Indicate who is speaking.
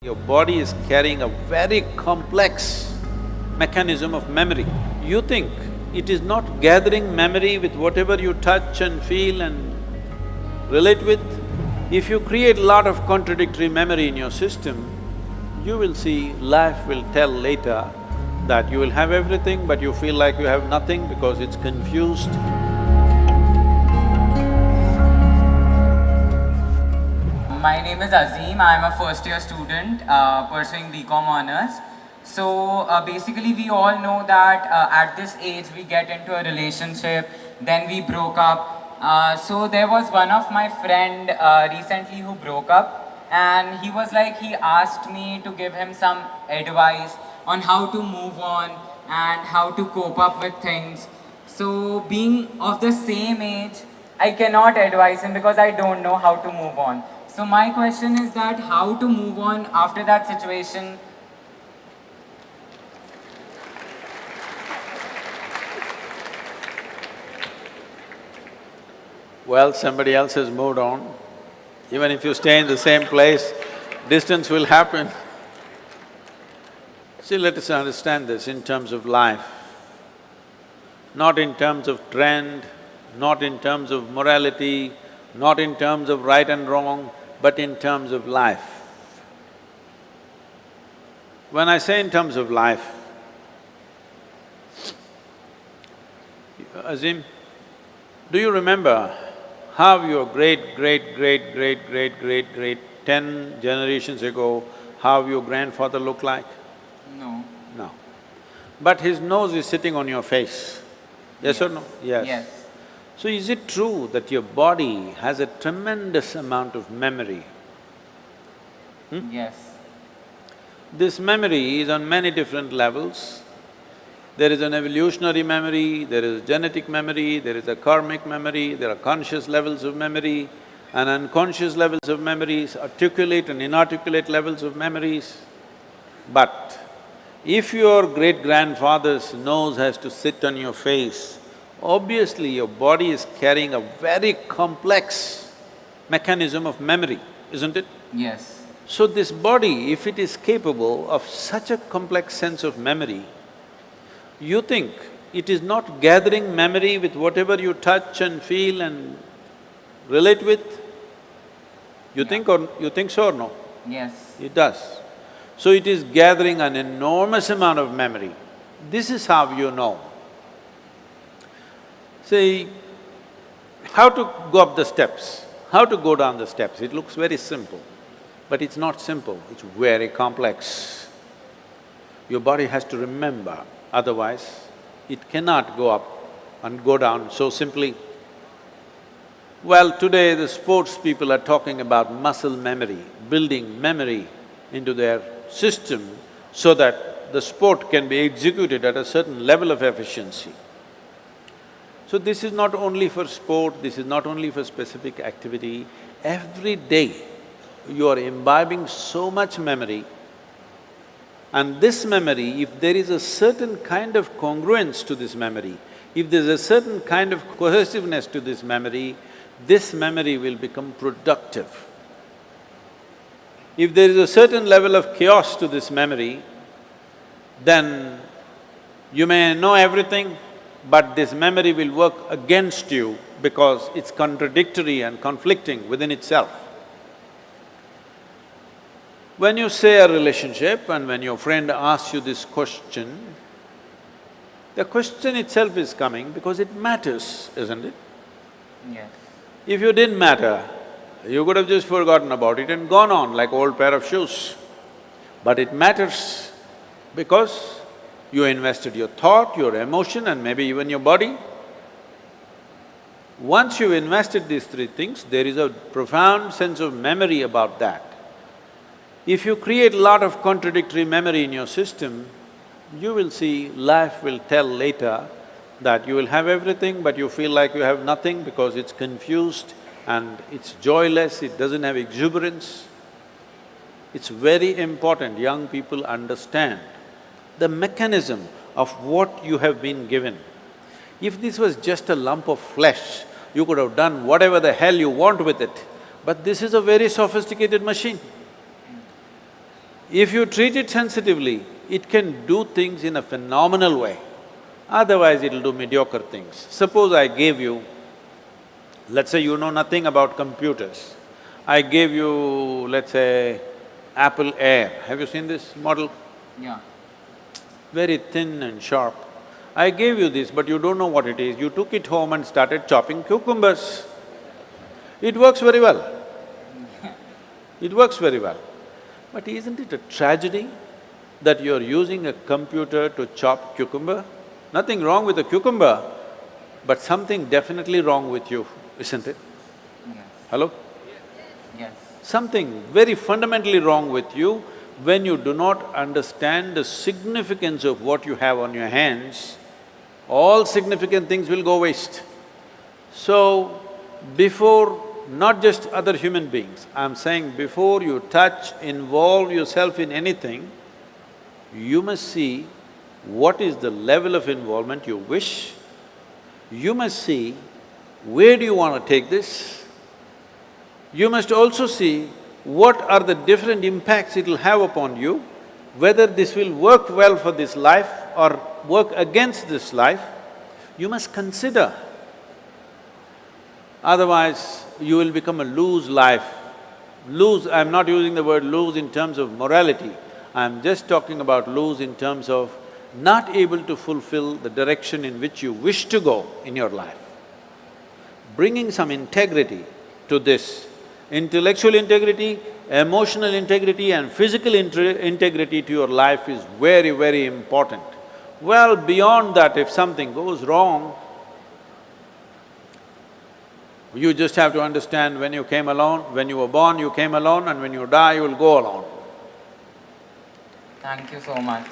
Speaker 1: Your body is carrying a very complex mechanism of memory. You think it is not gathering memory with whatever you touch and feel and relate with. If you create a lot of contradictory memory in your system, you will see life will tell later that you will have everything but you feel like you have nothing because it's confused.
Speaker 2: My name is Azim. I'm a first-year student pursuing BCom honors. So basically, we all know that at this age we get into a relationship, then we broke up. So there was one of my friend recently who broke up, and he was like, he asked me to give him some advice on how to move on and how to cope up with things. So being of the same age, I cannot advise him because I don't know how to move on. So my question is that how to move on after that situation?
Speaker 1: Well, somebody else has moved on. Even if you stay in the same place, distance will happen. See, let us understand this in terms of life, not in terms of trend, not in terms of morality, not in terms of right and wrong, but in terms of life. When I say in terms of life, Azim, do you remember how your great, 10 generations ago, how your grandfather looked like?
Speaker 2: No.
Speaker 1: No. But his nose is sitting on your face, yes or no?
Speaker 2: Yes.
Speaker 1: So is it true that your body has a tremendous amount of memory?
Speaker 2: Yes.
Speaker 1: This memory is on many different levels. There is an evolutionary memory, there is a genetic memory, there is a karmic memory, there are conscious levels of memory and unconscious levels of memories, articulate and inarticulate levels of memories. But if your great-grandfather's nose has to sit on your face, obviously your body is carrying a very complex mechanism of memory, isn't it?
Speaker 2: Yes.
Speaker 1: So this body, if it is capable of such a complex sense of memory, you think it is not gathering memory with whatever you touch and feel and relate with? You think so or no?
Speaker 2: Yes.
Speaker 1: It does. So it is gathering an enormous amount of memory. This is how you know. See, how to go up the steps, how to go down the steps, it looks very simple, but it's not simple, it's very complex. Your body has to remember, otherwise it cannot go up and go down so simply. Well, today the sports people are talking about muscle memory, building memory into their system so that the sport can be executed at a certain level of efficiency. So this is not only for sport, this is not only for specific activity. Every day you are imbibing so much memory, and this memory, if there is a certain kind of congruence to this memory, if there's a certain kind of cohesiveness to this memory will become productive. If there is a certain level of chaos to this memory, then you may know everything, but this memory will work against you because it's contradictory and conflicting within itself. When you say a relationship and when your friend asks you this question, the question itself is coming because it matters, isn't it?
Speaker 2: Yes.
Speaker 1: If you didn't matter, you could have just forgotten about it and gone on like old pair of shoes. But it matters because you invested your thought, your emotion and maybe even your body. Once you've invested these three things, there is a profound sense of memory about that. If you create a lot of contradictory memory in your system, you will see life will tell later that you will have everything but you feel like you have nothing because it's confused and it's joyless, it doesn't have exuberance. It's very important young people understand the mechanism of what you have been given. If this was just a lump of flesh, you could have done whatever the hell you want with it, but this is a very sophisticated machine. If you treat it sensitively, it can do things in a phenomenal way. Otherwise, it'll do mediocre things. Suppose I gave you, let's say you know nothing about computers. I gave you, let's say, Apple Air. Have you seen this model?
Speaker 2: Yeah.
Speaker 1: Very thin and sharp. I gave you this, but you don't know what it is. You took it home and started chopping cucumbers. It works very well. It works very well. But isn't it a tragedy that you're using a computer to chop cucumber? Nothing wrong with a cucumber, but something definitely wrong with you, isn't it?
Speaker 2: Yes.
Speaker 1: Hello?
Speaker 2: Yes.
Speaker 1: Something very fundamentally wrong with you when you do not understand the significance of what you have on your hands. All significant things will go waste. So, before not just other human beings, I'm saying before you touch, involve yourself in anything, you must see what is the level of involvement you wish. You must see where do you want to take this. You must also see what are the different impacts it'll have upon you, whether this will work well for this life or work against this life. You must consider. Otherwise, you will become a loose life. Loose, I'm not using the word loose in terms of morality, I'm just talking about loose in terms of not able to fulfill the direction in which you wish to go in your life. Bringing some integrity to this, intellectual integrity, emotional integrity and physical integrity to your life is very, very important. Well, beyond that, if something goes wrong, you just have to understand when you came alone, when you were born, you came alone, and when you die, you will go alone.
Speaker 2: Thank you so much.